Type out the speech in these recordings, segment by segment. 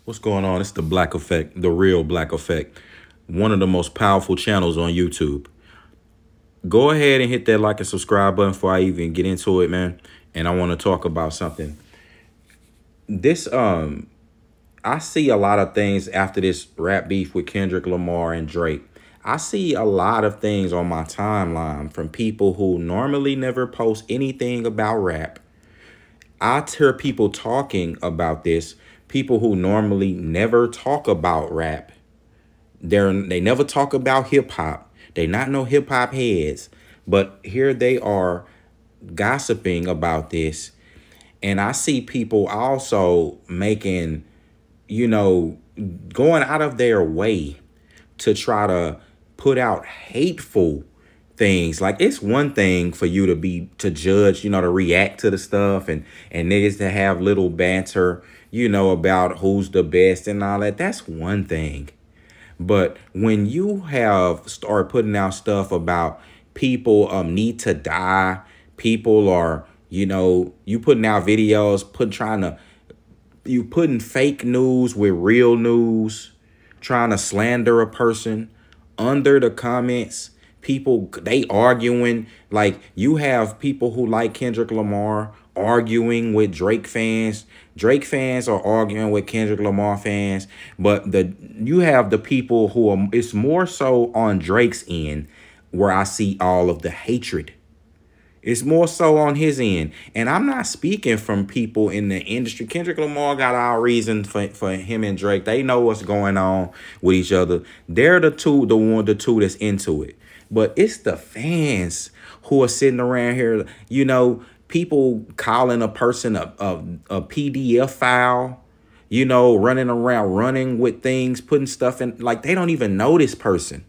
What's going on? It's the Black Effect, the real Black Effect, one of the most powerful channels on YouTube. Go ahead and hit that like and subscribe button before I even get into it, man. And I want to talk about something. I see a lot of things after this rap beef with Kendrick Lamar and Drake. I see a lot of things on my timeline from people who normally never post anything about rap. I hear people talking about this, people who normally never talk about rap. They never talk about hip hop. They not no hip hop heads, but here they are gossiping about this. And I see people also making, going out of their way to try to put out hateful things. Like, it's one thing for you to judge, to react to the stuff and niggas to have little banter, about who's the best and all that. That's one thing. But when you have started putting out stuff about people need to die, people are, you putting out videos, you putting fake news with real news, trying to slander a person under the comments. People, they arguing. Like, you have people who like Kendrick Lamar arguing with Drake fans. Drake fans are arguing with Kendrick Lamar fans. But you have the people who are, it's more so on Drake's end where I see all of the hatred. It's more so on his end. And I'm not speaking from people in the industry. Kendrick Lamar got our reason for him and Drake. They know what's going on with each other. They're the two that's into it. But it's the fans who are sitting around here, people calling a person a PDF file, running with things, putting stuff in, like, they don't even know this person.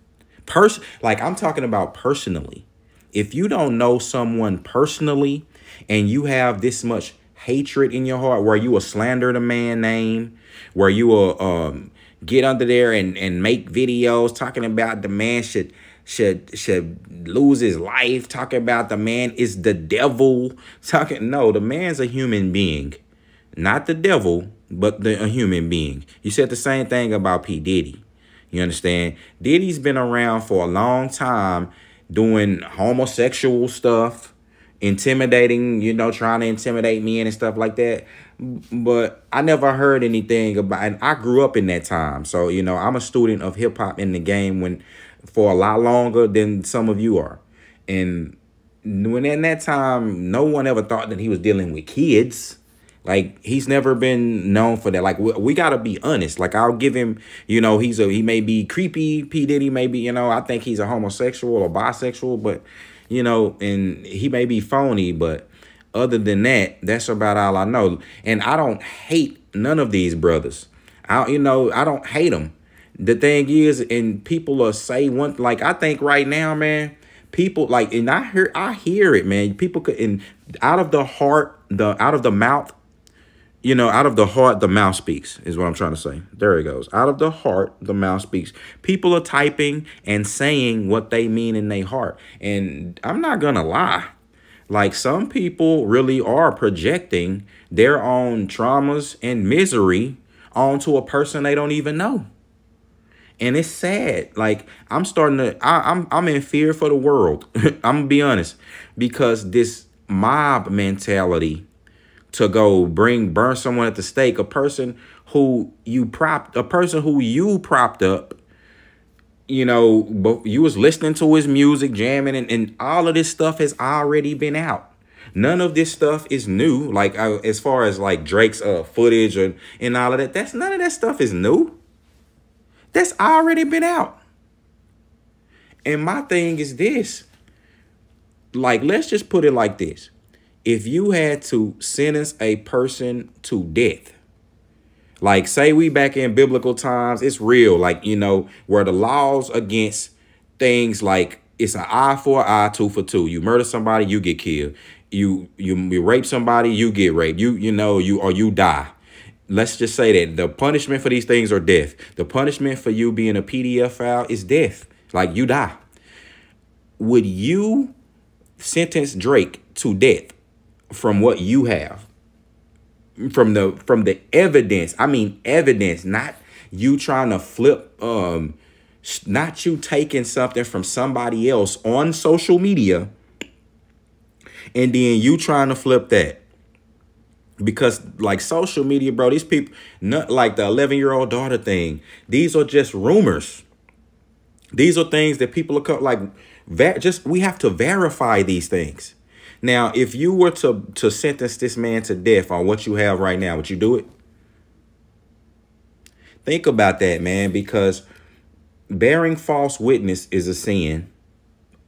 Like, I'm talking about personally. If you don't know someone personally and you have this much hatred in your heart, where you will slander the man's name, where you will get under there and make videos talking about the man should lose his life, talking about the man is the devil, no, the man's a human being, not the devil, but a human being. You said the same thing about P. Diddy. You understand? Diddy's been around for a long time doing homosexual stuff, intimidating, trying to intimidate men and stuff like that. But I never heard anything about, and I grew up in that time. So, I'm a student of hip hop in the game for a lot longer than some of you are. And when in that time, no one ever thought that he was dealing with kids. Like, he's never been known for that. Like, we got to be honest. Like, I'll give him, he may be creepy. P. Diddy may be, I think he's a homosexual or bisexual, but, and he may be phony. But other than that, that's about all I know. And I don't hate none of these brothers. I don't hate them. The thing is, and people will say one, like, I think right now, man, people like, and I hear it, man. People could, and out of the heart, out of the mouth, out of the heart, the mouth speaks, is what I'm trying to say. There it goes. Out of the heart, the mouth speaks. People are typing and saying what they mean in their heart. And I'm not going to lie. Like, some people really are projecting their own traumas and misery onto a person they don't even know. And it's sad. Like, I'm in fear for the world. I'm going to be honest, because this mob mentality to go burn someone at the stake, a person who you propped up, but you was listening to his music, jamming, and all of this stuff has already been out. None of this stuff is new. Like, as far as like Drake's footage and all of that, none of that stuff is new. That's already been out. And my thing is this. Like, let's just put it like this. If you had to sentence a person to death, like, say we back in biblical times, it's real, like, where the laws against things like it's an eye for an eye, tooth for tooth. You murder somebody, you get killed. You rape somebody, you get raped. You die. Let's just say that the punishment for these things are death. The punishment for you being a PDF file is death. Like, you die. Would you sentence Drake to death from what you have? from the evidence. I mean, evidence, not you trying to flip, not you taking something from somebody else on social media and then you trying to flip that. Because like social media, bro, these people, not like the 11-year-old daughter thing. These are just rumors. These are things that people are like, we have to verify these things. Now, if you were to sentence this man to death on what you have right now, would you do it? Think about that, man, because bearing false witness is a sin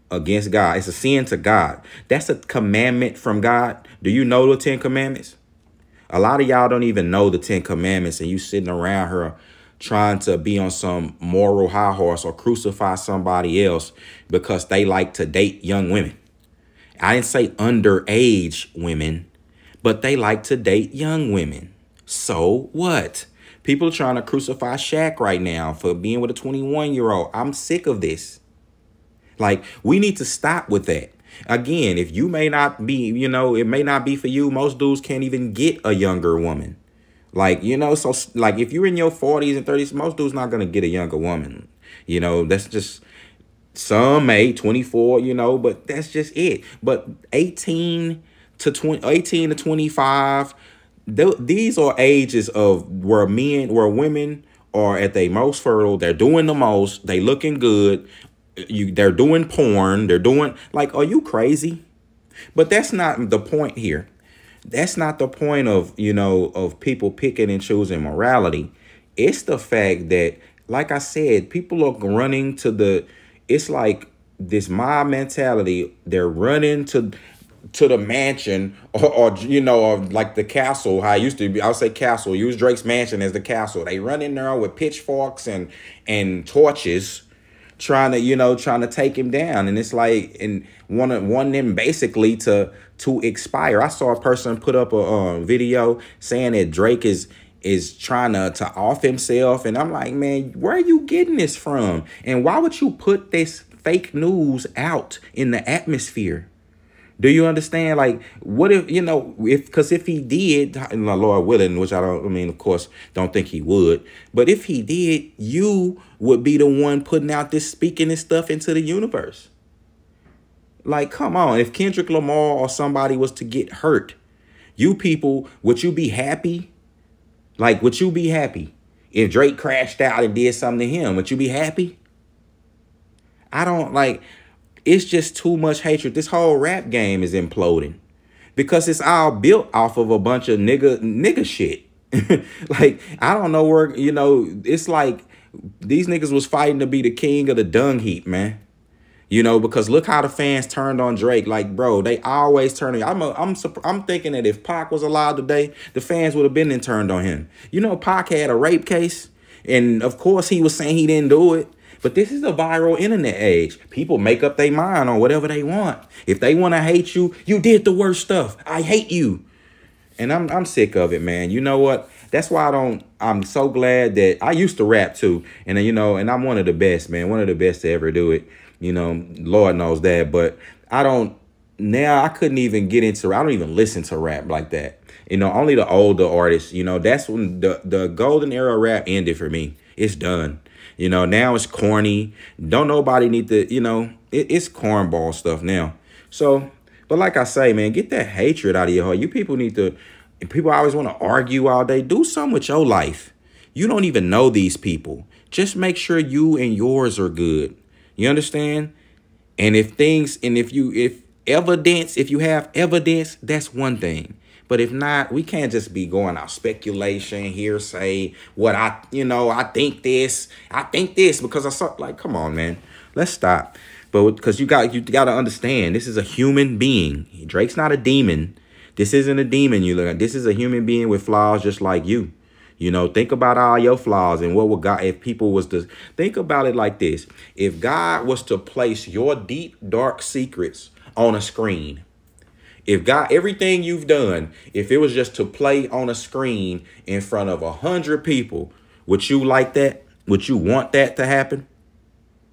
against God. It's a sin to God. That's a commandment from God. Do you know the 10 Commandments? A lot of y'all don't even know the 10 Commandments, and you sitting around here trying to be on some moral high horse or crucify somebody else because they like to date young women. I didn't say underage women, but they like to date young women. So what? People are trying to crucify Shaq right now for being with a 21-year-old. I'm sick of this. Like, we need to stop with that. Again, if you may not be, you know, it may not be for you. Most dudes can't even get a younger woman. Like, you know, so like if you're in your 40s and 30s, most dudes not going to get a younger woman. You know, that's just, some may 24, you know, but that's just it. But 18 to 25, these are ages of where women are at their most fertile. They're doing the most. They looking good. They're doing porn. They're doing, like, are you crazy? But that's not the point here. That's not the point of, you know, of people picking and choosing morality. It's the fact that, like I said, people are running to it's like this mob mentality. They're running to the mansion or you know, or like the castle, how it used to be. I'll say castle. Use Drake's mansion as the castle. They run in there with pitchforks and torches, trying to take him down. And it's like, and want them basically to expire. I saw a person put up a video saying that Drake is trying to off himself. And I'm like, man, where are you getting this from? And why would you put this fake news out in the atmosphere? Do you understand? Like, what if, you know, because if he did, Lord willing, which of course, don't think he would. But if he did, you would be the one putting out this, speaking this stuff into the universe. Like, come on. If Kendrick Lamar or somebody was to get hurt, you people, would you be happy? Like, would you be happy if Drake crashed out and did something to him? Would you be happy? I don't like. It's just too much hatred. This whole rap game is imploding because it's all built off of a bunch of nigga shit. Like, I don't know where, you know, it's like these niggas was fighting to be the king of the dung heap, man. You know, because look how the fans turned on Drake. Like, bro, they always turn on. I'm thinking that if Pac was alive today, the fans would have been and turned on him. You know, Pac had a rape case, and of course he was saying he didn't do it. But this is a viral internet age. People make up their mind on whatever they want. If they want to hate you, you did the worst stuff. I hate you. And I'm sick of it, man. You know what? That's why I'm so glad that I used to rap too. And, you know, and I'm one of the best, man. One of the best to ever do it. You know, Lord knows that. But I couldn't even get into, I don't even listen to rap like that. You know, only the older artists, you know, that's when the golden era of rap ended for me. It's done. You know, now it's corny. Don't nobody need to, you know, it's cornball stuff now. So, but like I say, man, get that hatred out of your heart. You people need to, people always want to argue all day. Do something with your life. You don't even know these people. Just make sure you and yours are good. You understand? And if you have evidence, that's one thing. But if not, we can't just be going out speculation, hearsay, I think this, because I saw, like, come on, man, let's stop. But because you got to understand, this is a human being. Drake's not a demon. This isn't a demon you look at. This is a human being with flaws just like you. You know, think about all your flaws and what would God, if people was to think about it like this. If God was to place your deep, dark secrets on a screen, if God, everything you've done, if it was just to play on a screen in front of 100 people, would you like that? Would you want that to happen?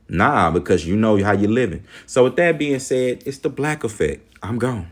Nah, because you know how you're living. So with that being said, it's the Black Effect. I'm gone.